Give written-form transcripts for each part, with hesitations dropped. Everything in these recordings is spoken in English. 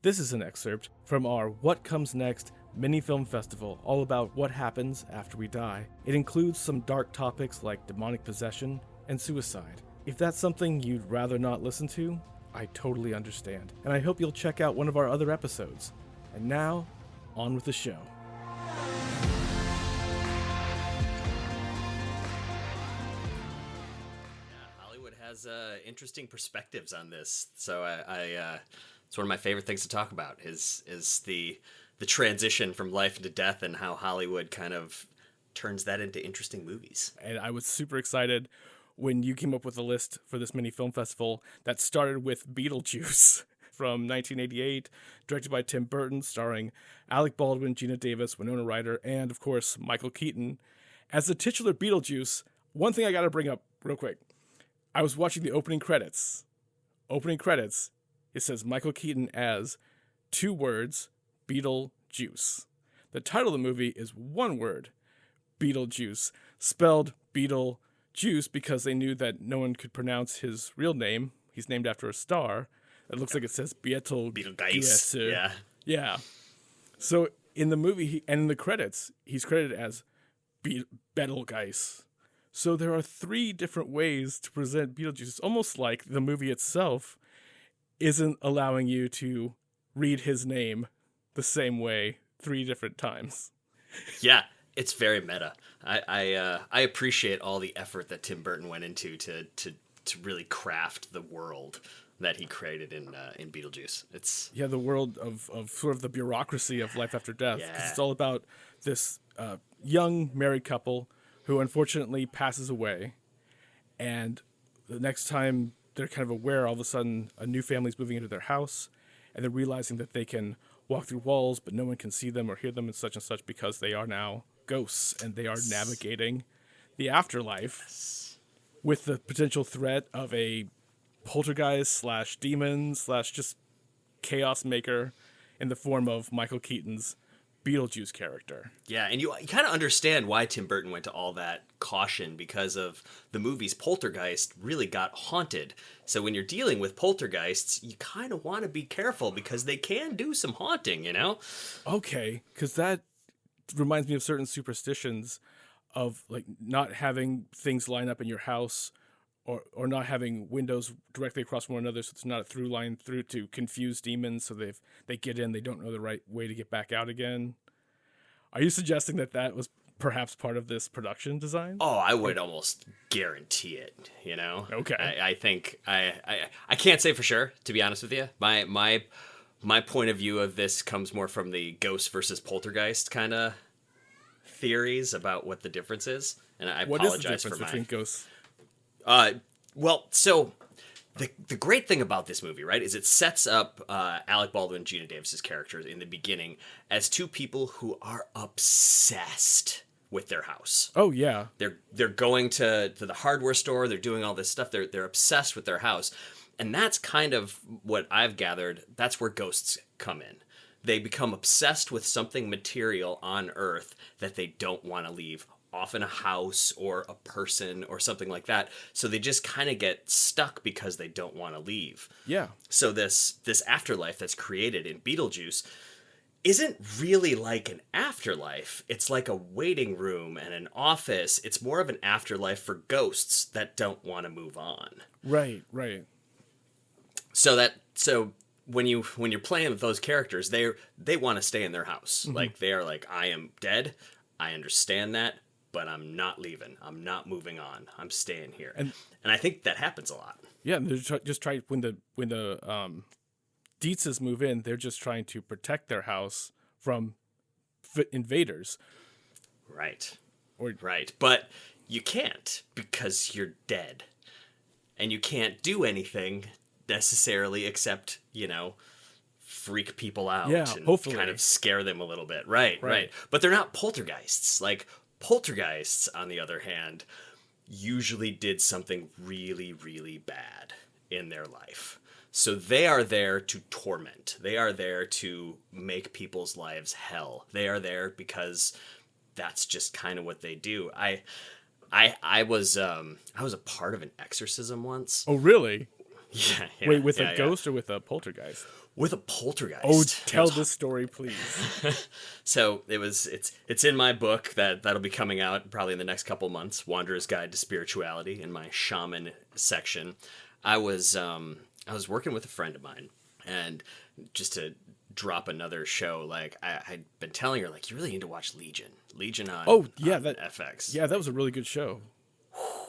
This is an excerpt from our What Comes Next mini film festival, all about what happens after we die. It includes some dark topics like demonic possession and suicide. If that's something you'd rather not listen to, I totally understand, and I hope you'll check out one of our other episodes. And now, on with the show. Hollywood has interesting perspectives on this, so it's one of my favorite things to talk about is the transition from life into death and how Hollywood kind of turns that into interesting movies. And I was super excited when you came up with a list for this mini film festival that started with Beetlejuice from 1988, directed by Tim Burton, starring Alec Baldwin, Gina Davis, Winona Ryder, and, of course, Michael Keaton. As the titular Beetlejuice, one thing I got to bring up real quick. I was watching the opening credits. It says Michael Keaton as 2 words, Beetlejuice. The title of the movie is 1 word, Beetlejuice, spelled Beetlejuice because they knew that no one could pronounce his real name. He's named after a star. It looks like it says Beetlejuice. Yeah. So in the movie and in the credits, he's credited as Betelgeuse. So there are 3 different ways to present Beetlejuice. It's almost like the movie itself isn't allowing you to read his name the same way 3 different times. Yeah, it's very meta. I appreciate all the effort that Tim Burton went into to really craft the world that he created in Beetlejuice. It's the world of sort of the bureaucracy of life after death. Yeah. 'Cause it's all about this young married couple who unfortunately passes away, and the next time they're kind of aware, all of a sudden a new family's moving into their house, and they're realizing that they can walk through walls, but no one can see them or hear them and such because they are now ghosts, and they are navigating the afterlife with the potential threat of a poltergeist / demon / just chaos maker in the form of Michael Keaton's Beetlejuice character. Yeah, and you kind of understand why Tim Burton went to all that caution because of the movie's Poltergeist really got haunted. So when you're dealing with poltergeists, you kind of want to be careful because they can do some haunting, you know? Okay, because that reminds me of certain superstitions of like not having things line up in your house or not having windows directly across one another so it's not a through line through to confuse demons so they get in, they don't know the right way to get back out again. Are you suggesting that was perhaps part of this production design? Oh, I would almost guarantee it, you know? Okay. I think, I can't say for sure, to be honest with you. My point of view of this comes more from the ghost versus poltergeist kind of theories about what the difference is. And I what is apologize the difference for between ghosts? Well, so the great thing about this movie, right, is it sets up Alec Baldwin and Gina Davis's characters in the beginning as 2 people who are obsessed with their house. Oh yeah, they're going to the hardware store. They're doing all this stuff. They're obsessed with their house, and that's kind of what I've gathered. That's where ghosts come in. They become obsessed with something material on Earth that they don't want to leave. Often a house or a person or something like that. So they just kind of get stuck because they don't want to leave. yeah. So this afterlife that's created in Beetlejuice isn't really like an afterlife. It's like a waiting room and an office. It's more of an afterlife for ghosts that don't want to move on. Right. So when you're playing with those characters, they want to stay in their house. Mm-hmm. Like they are like, I am dead. I understand that. But I'm not leaving. I'm not moving on. I'm staying here. And I think that happens a lot. Yeah, and they're just trying when the Dietzes move in, they're just trying to protect their house from invaders. Right. Right. But you can't because you're dead. And you can't do anything necessarily except, freak people out and hopefully kind of scare them a little bit. Right. But they're not poltergeists. Like poltergeists, on the other hand, usually did something really, really bad in their life. So they are there to torment. They are there to make people's lives hell. They are there because that's just kind of what they do. I was a part of an exorcism once. Oh, really? Yeah. Wait, with a ghost or with a poltergeist? with a poltergeist. Oh, tell this story, please. So it's in my book that'll be coming out probably in the next couple months. Wanderer's Guide to Spirituality, in my shaman section. I was working with a friend of mine, and just to drop another show, like I'd been telling her, like, you really need to watch Legion on on FX. Yeah, that was a really good show.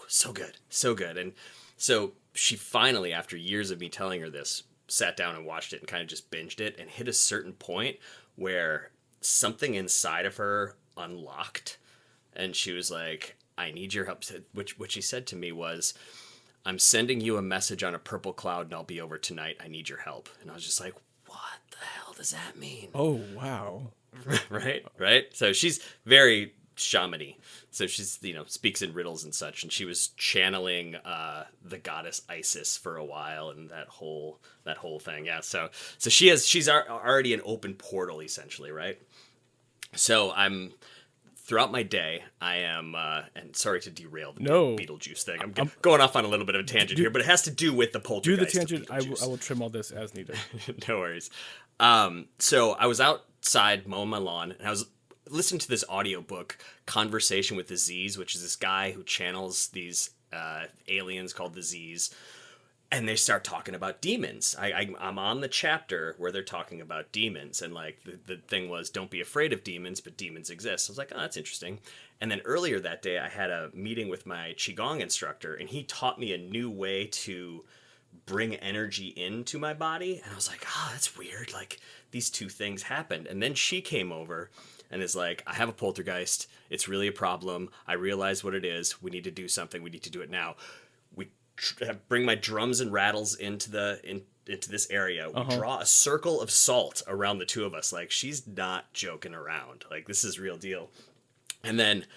So good. And so she finally, after years of me telling her this, sat down and watched it and kind of just binged it, and hit a certain point where something inside of her unlocked, and she was like, I need your help. What she said to me was, I'm sending you a message on a purple cloud and I'll be over tonight. I need your help. And I was just like, what the hell does that mean? Oh, wow. Right. So she's very shamany. So she's, speaks in riddles and such. And she was channeling the goddess Isis for a while, and that whole thing. Yeah. So she's already an open portal, essentially, right? So throughout my day, I am, and sorry to derail the Beetlejuice thing. I'm going off on a little bit of a tangent here, but it has to do with the poltergeist. Do the tangent. I will trim all this as needed. No worries. So I was outside mowing my lawn, and I was listening to this audiobook, Conversation with the Z's, which is this guy who channels these aliens called the Z's. And they start talking about demons. I'm on the chapter where they're talking about demons. And like the thing was, don't be afraid of demons, but demons exist. I was like, oh, that's interesting. And then earlier that day, I had a meeting with my Qigong instructor, and he taught me a new way to bring energy into my body. And I was like, oh, that's weird. Like, these two things happened. And then she came over and is like, I have a poltergeist. It's really a problem. I realize what it is. We need to do something. We need to do it now. Bring my drums and rattles into this area. We draw a circle of salt around the two of us. Like, she's not joking around. Like, this is real deal. And then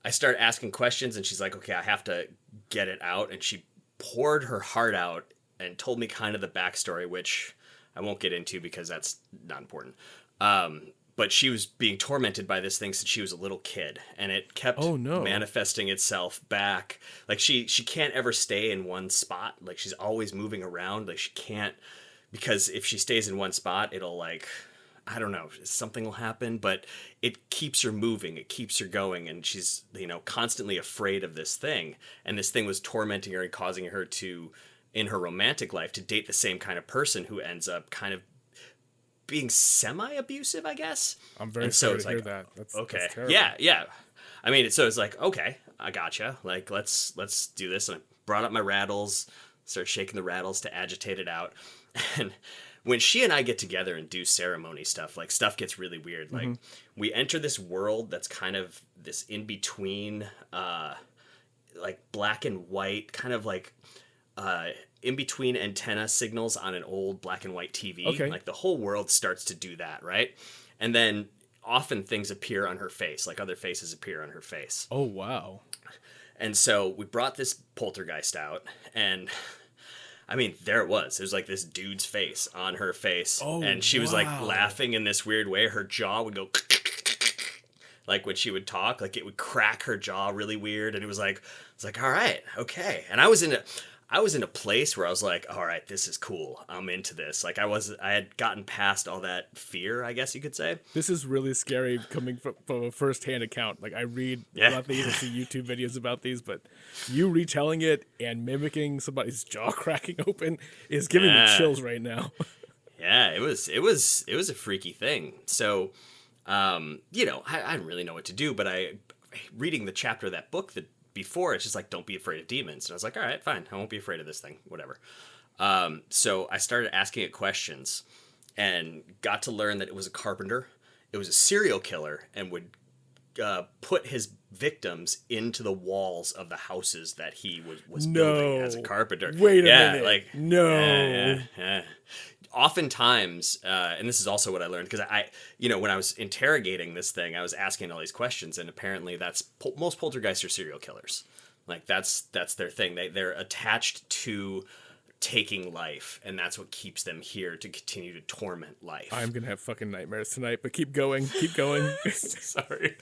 I start asking questions, and she's like, okay, I have to get it out. And she poured her heart out and told me kind of the backstory, which I won't get into because that's not important. But she was being tormented by this thing since she was a little kid, and it kept manifesting itself back. Like, she can't ever stay in one spot. Like, she's always moving around. Like, she can't, because if she stays in one spot, it'll, like, I don't know, something will happen, but it keeps her moving. It keeps her going, and she's, constantly afraid of this thing. And this thing was tormenting her and causing her to, in her romantic life, to date the same kind of person who ends up kind of being semi-abusive, I guess. I'm very sorry to hear that. That's terrible. Yeah. I mean, so it's like, okay, I gotcha. Like, let's do this. And I brought up my rattles, started shaking the rattles to agitate it out. And when she and I get together and do ceremony stuff, like, stuff gets really weird. Like, we enter this world that's kind of this in-between, like, black and white, kind of like in between antenna signals on an old black and white TV. Okay. Like, the whole world starts to do that, right? And then often things appear on her face, like other faces appear on her face. Oh, wow. And so we brought this poltergeist out, and I mean, there it was. It was like this dude's face on her face. Oh, and she was like laughing in this weird way. Her jaw would go like when she would talk, like it would crack her jaw really weird. And it was like, all right, okay. And I was in a place where I was like, all right, this is cool. I'm into this. Like, I had gotten past all that fear, I guess you could say. This is really scary coming from a first-hand account. Like, I read about these and see YouTube videos about these, but you retelling it and mimicking somebody's jaw cracking open is giving me chills right now. Yeah, it was a freaky thing. So, I didn't really know what to do, but reading the chapter of that book that before, it's just like, don't be afraid of demons. And I was like, all right, fine. I won't be afraid of this thing. Whatever. So I started asking it questions and got to learn that it was a carpenter. It was a serial killer and would put his victims into the walls of the houses that he was building as a carpenter. Wait a minute. Yeah. Oftentimes, and this is also what I learned, because when I was interrogating this thing, I was asking all these questions, and apparently most poltergeists are serial killers. Like, that's their thing. They're attached to taking life, and that's what keeps them here, to continue to torment life. I'm gonna have fucking nightmares tonight, but keep going. Sorry.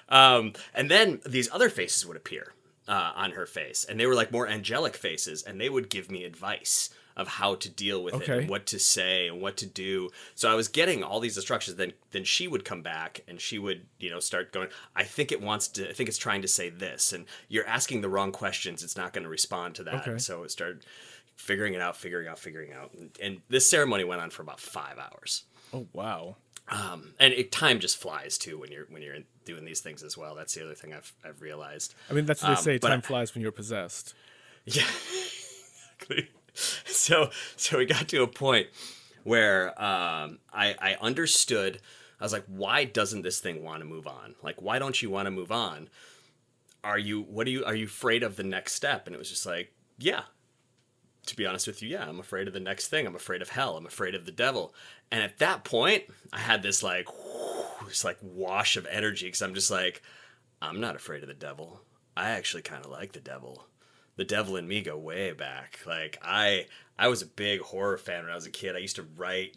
And then these other faces would appear on her face, and they were like more angelic faces, and they would give me advice of how to deal with it Okay. and what to say and what to do. So I was getting all these instructions. Then she would come back and she would, start going, I think it's trying to say this, and you're asking the wrong questions. It's not going to respond to that. Okay. So it started figuring out. And this ceremony went on for about 5 hours. Oh, wow. And time just flies too when you're doing these things as well. That's the other thing I've realized. I mean, that's what they say, but time flies when you're possessed. Yeah, exactly. So we got to a point where I understood. I was like, why doesn't this thing want to move on? Like, why don't you want to move on? Are you afraid of the next step? And it was just like, yeah. To be honest with you, yeah, I'm afraid of the next thing. I'm afraid of hell. I'm afraid of the devil. And at that point, I had this wash of energy, because I'm just like, I'm not afraid of the devil. I actually kind of like the devil. The devil and me go way back. Like, I was a big horror fan when I was a kid. I used to write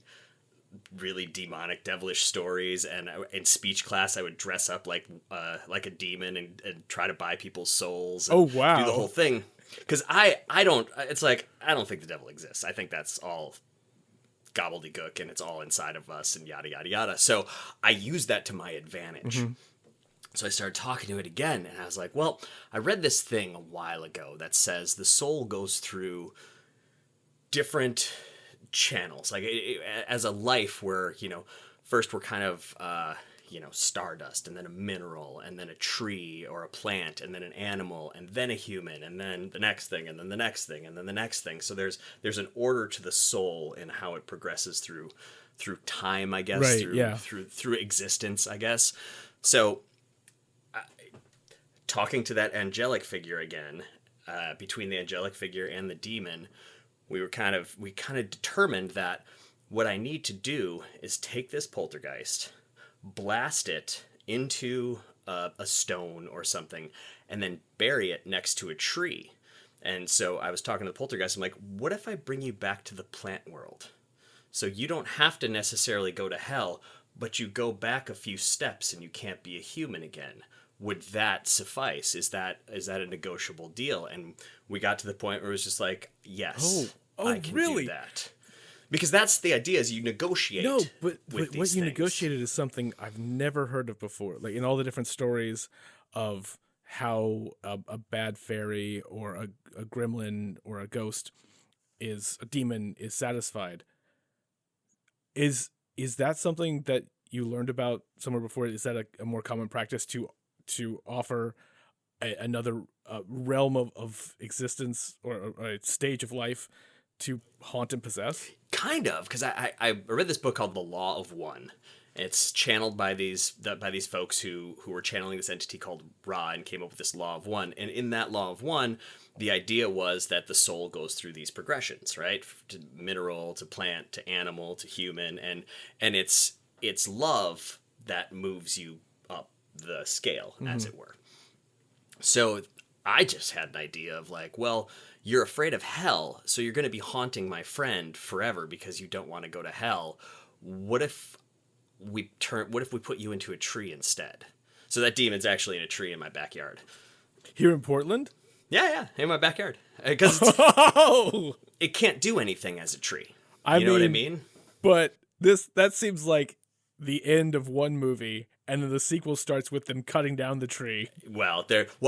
really demonic, devilish stories, and in speech class I would dress up like a demon and try to buy people's souls and Oh, wow. do the whole thing. Because I don't think the devil exists. I think that's all gobbledygook and it's all inside of us and yada yada yada. So I use that to my advantage. Mm-hmm. So I started talking to it again, and I was like, well, I read this thing a while ago that says the soul goes through different channels, like as a life where, first we're kind of stardust, and then a mineral, and then a tree or a plant, and then an animal, and then a human, and then the next thing, and then the next thing, and then the next thing. So there's an order to the soul and how it progresses through time, I guess, Right, through existence, I guess. So talking to that angelic figure again, between the angelic figure and the demon, we kind of determined that what I need to do is take this poltergeist, blast it into a stone or something, and then bury it next to a tree. And so I was talking to the poltergeist. I'm like, what if I bring you back to the plant world? So you don't have to necessarily go to hell, but you go back a few steps and you can't be a human again. Would that suffice? Is that a negotiable deal? And we got to the point where it was just like, yes, I can really? do that. Because that's the idea, is you negotiate. No, but with what these you things. negotiated is something I've never heard of before. Like, in all the different stories of how a bad fairy or a gremlin or a ghost a demon is satisfied. Is that something that you learned about somewhere before? Is that a more common practice to offer another realm of existence or a stage of life to haunt and possess? Kind of, because I read this book called The Law of One. It's channeled by these folks who were channeling this entity called Ra, and came up with this Law of One. And in that Law of One, the idea was that the soul goes through these progressions, right? To mineral, to plant, to animal, to human, and it's love that moves you up the scale, as it were. So I just had an idea of like, well, you're afraid of hell, so you're going to be haunting my friend forever because you don't want to go to hell. What if we put you into a tree instead? So that demon's actually in a tree in my backyard. Here in Portland? Yeah, in my backyard. Because it can't do anything as a tree. You know what I mean? But that seems like the end of one movie, and then the sequel starts with them cutting down the tree. Well,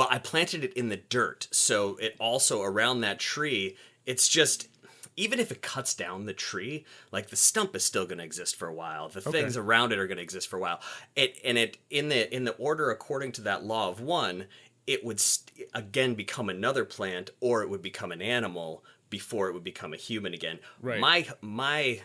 I planted it in the dirt, so it also, around that tree, it's just, even if it cuts down the tree, like, the stump is still going to exist for a while. The things around it are going to exist for a while. In the order according to that Law of One, it would again become another plant, or it would become an animal before it would become a human again. Right. My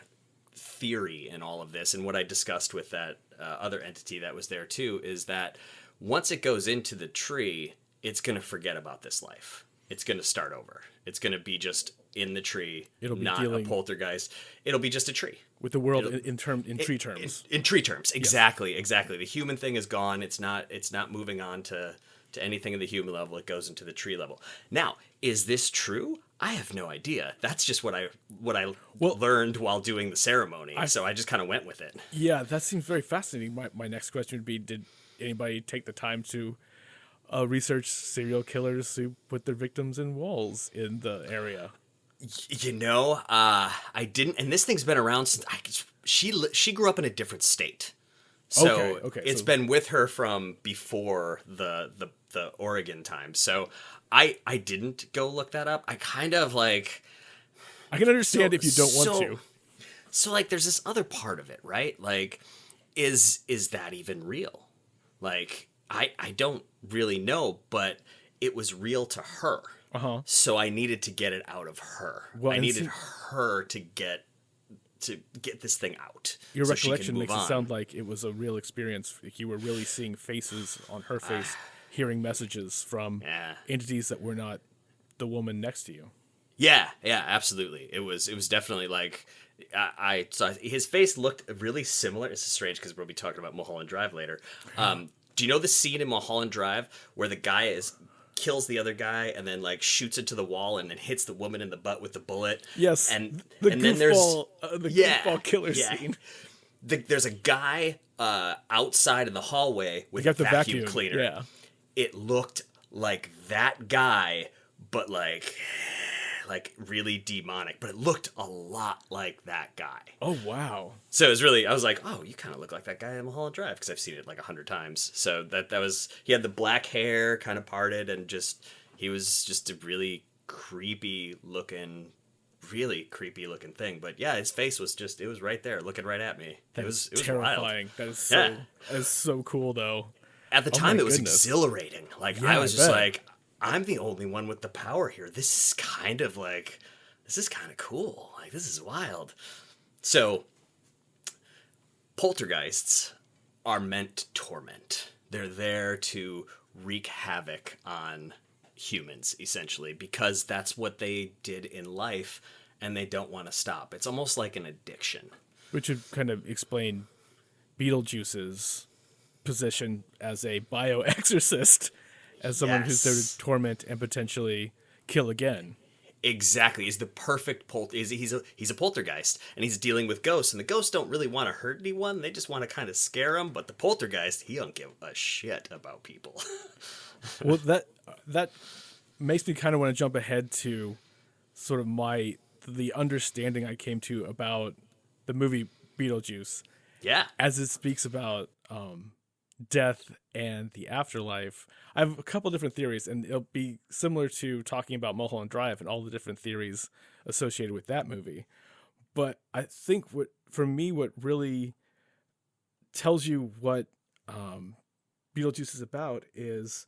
theory in all of this, and what I discussed with that other entity that was there too, is that once it goes into the tree, it's going to forget about this life. It's going to start over. It's going to be just in the tree. It'll be not a poltergeist. It'll be just a tree. With the world in tree terms. In tree terms, exactly, yes. Exactly. The human thing is gone. It's not moving on to anything in the human level. It goes into the tree level. Now, is this true? I have no idea. That's just what I learned while doing the ceremony. So I just kind of went with it. Yeah, that seems very fascinating. My next question would be, did anybody take the time to research serial killers who put their victims in walls in the area? I didn't, and this thing's been around since she grew up in a different state. So it's been with her from before the Oregon time. So I didn't go look that up. I kind of like, I can understand if you don't want to. So like there's this other part of it, right? Like is that even real? Like I don't really know, but it was real to her. Uh-huh. So I needed to get it out of her. Well, I needed her to get this thing out. Your so recollection makes it sound like it was a real experience. Like you were really seeing faces on her face, hearing messages from entities that were not the woman next to you. Yeah, absolutely. It was definitely like I saw his face looked really similar. It's strange because we'll be talking about Mulholland Drive later. Do you know the scene in Mulholland Drive where the guy kills the other guy and then like shoots into the wall and then hits the woman in the butt with the bullet? Yes, and then there's the goofball killer scene. There's a guy outside in the hallway with a vacuum cleaner. Yeah, it looked like that guy, but like really demonic, but it looked a lot like that guy. Oh, wow. So it was really, I was like, oh, you kind of look like that guy in Mulholland Drive, because I've seen it like 100 times. So that was, he had the black hair kind of parted, and he was just a really creepy looking thing. But yeah, his face was it was right there looking right at me. It was terrifying. Wild. That is so cool though. At the time, it was exhilarating. Like I was just like, I'm the only one with the power here. This is kind of cool. Like, this is wild. So, poltergeists are meant to torment. They're there to wreak havoc on humans, essentially, because that's what they did in life, and they don't want to stop. It's almost like an addiction. Which would kind of explain Beetlejuice's position as a bioexorcist. As someone who's there to torment and potentially kill again. Exactly. He's the perfect he's a poltergeist, and he's dealing with ghosts, and the ghosts don't really want to hurt anyone. They just want to kind of scare them, but the poltergeist, he don't give a shit about people. Well, that makes me kind of want to jump ahead to sort of the understanding I came to about the movie Beetlejuice. Yeah. As it speaks about death and the afterlife. I have a couple different theories, and it'll be similar to talking about Mulholland Drive and all the different theories associated with that movie. But I think what really tells you what Beetlejuice is about is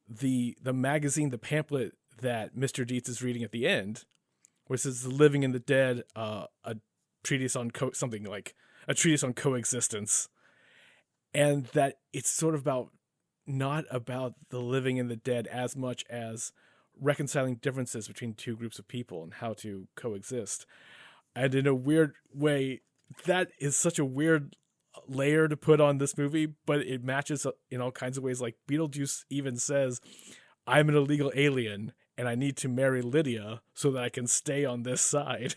the magazine, the pamphlet that Mr. Dietz is reading at the end, where it says "The Living and the Dead," a treatise on something like a treatise on coexistence. And that it's sort of not about the living and the dead as much as reconciling differences between two groups of people and how to coexist. And in a weird way, that is such a weird layer to put on this movie, but it matches in all kinds of ways. Like Beetlejuice even says, I'm an illegal alien and I need to marry Lydia so that I can stay on this side.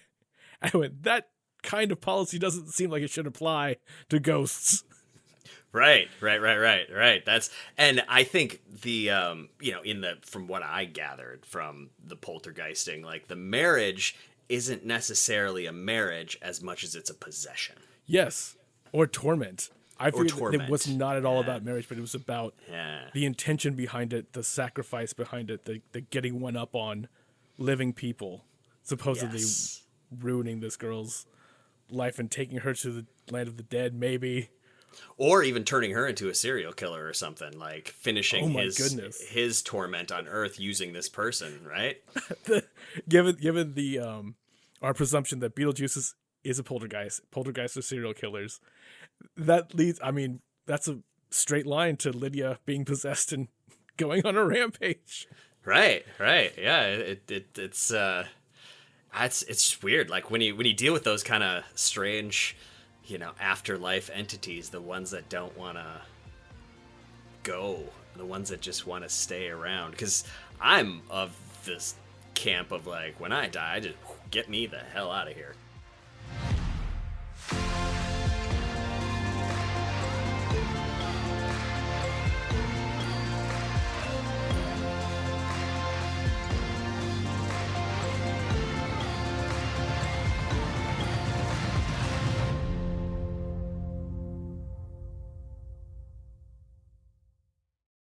I went, that kind of policy doesn't seem like it should apply to ghosts. Right. And I think the from what I gathered from the poltergeisting, like the marriage isn't necessarily a marriage as much as it's a possession. Yes, or torment. I figured it was not at all about marriage, but it was about the intention behind it, the sacrifice behind it, the getting one up on living people, supposedly ruining this girl's life and taking her to the land of the dead, maybe. Or even turning her into a serial killer or something, like finishing his torment on Earth using this person, right? Given the our presumption that Beetlejuice is a poltergeist. Poltergeists are serial killers. That leads. I mean, that's a straight line to Lydia being possessed and going on a rampage. Right. Yeah, it's weird. Like when you deal with those kind of strange, afterlife entities, the ones that don't want to go, the ones that just want to stay around. Because I'm of this camp of like, when I die, just get me the hell out of here.